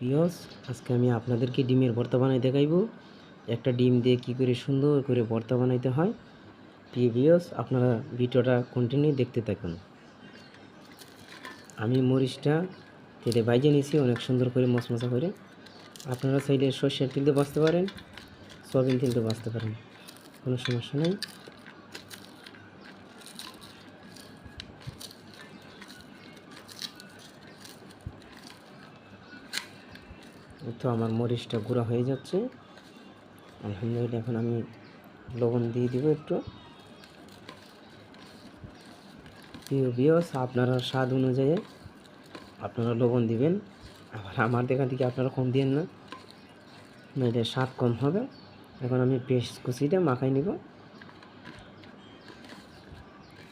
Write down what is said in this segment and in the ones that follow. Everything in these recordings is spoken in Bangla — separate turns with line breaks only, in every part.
ভিউয়ার্স, আজকে আমি আপনাদেরকে ডিমের ভর্তা বানাই দেখাইবো। একটা ডিম দিয়ে কি করে সুন্দর করে ভর্তা বানাইতে হয়। প্রিয় ভিউয়ার্স, আপনারা ভিডিওটা কন্টিনিউ দেখতে থাকুন। আমি মরিচটা তেলে ভাজে নিয়েছি অনেক সুন্দর করে মশমশা করে। আপনারা চাইলে সরষের তেল দিয়ে ভাজতে পারেন, সয়াবিন তেল দিয়ে ভাজতে পারেন, কোনো সমস্যা নেই। তো আমার মরিচটা গুঁড়া হয়ে যাচ্ছে। আলহামদুলিল্লাহ, এখন আমি লবণ দিয়ে দিব একটু। প্রিয় ভিউয়ার্স, আপনারা স্বাদ অনুযায়ী আপনারা লবণ দিবেন। আবার আমার দেখা থেকে আপনারা কম দিয়েন না, নাহলে স্বাদ কম হবে। এখন আমি পেস্ট কুচিটা মাখাই নিব।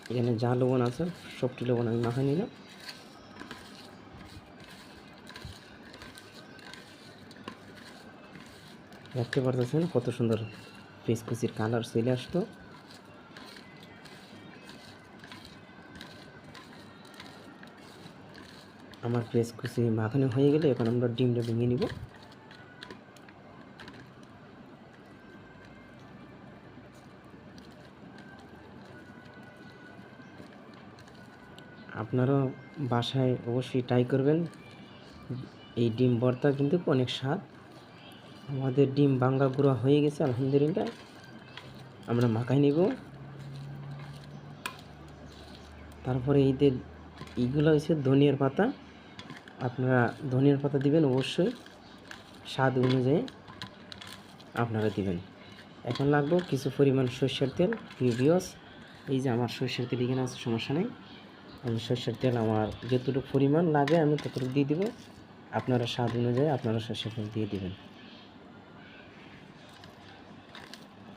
এখানে যা লবণ আছে সবটি লবণ আমি মাখাই নিলাম। দেখতে পারতেছেন কত সুন্দর পেস্ট কুচির কালার চলে আসতো। আমার পেস্ট কুচি মাখানো হয়ে গেলে এখন আমরা ডিমটা ভেঙে নিব। আপনারা বাসায় অবশ্যই ট্রাই করবেন। এই ডিম ভর্তা কিন্তু অনেক স্বাদ। আমাদের ডিম ভাঙ্গা গুঁড়া হয়ে গেছে আলহামদুলিল্লাহ। আমরা মাখাই নিব। তারপরে এইগুলো হচ্ছে ধনিয়ার পাতা। আপনারা ধনিয়ার পাতা দিবেন অবশ্যই, স্বাদ অনুযায়ী আপনারা দিবেন। এখন লাগবে কিছু পরিমাণ সরষের তেল। ভিউয়ার্স, এই যে আমার সরষের তেল এখানে আছে, সমস্যা নেই। আমি সরষের তেল আমার যতটুকু পরিমাণ লাগে আমি ততটুকু দিয়ে দিব। আপনারা স্বাদ অনুযায়ী আপনারা সরষের তেল দিয়ে দিবেন।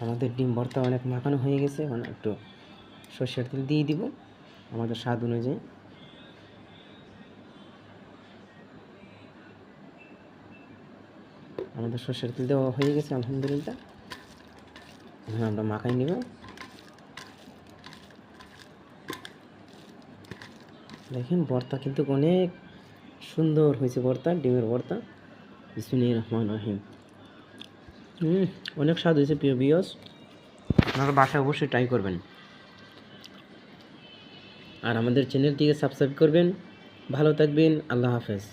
আমাদের ডিম ভর্তা অনেক মাখানো হয়ে গেছে, এখন একটু সরষের তেল দিয়ে দিব আমাদের স্বাদ অনুযায়ী। আমাদের সরষের তেল দেওয়া হয়ে গেছে আলহামদুলিল্লাহ। এখন আমরা মাখাই নিব। দেখেন ভর্তা কিন্তু অনেক সুন্দর হয়েছে ভর্তা, ডিমের ভর্তা। বিসমিল্লাহির রহমানির রহিম। অনেক স্বাদ হয়েছে প্রিয় ভিউয়ার্স, আপনারা বাসায় অবশ্যই ট্রাই করবেন। আর আমাদের চ্যানেলটিকে সাবস্ক্রাইব করবেন। ভালো থাকবেন, আল্লাহ হাফেজ।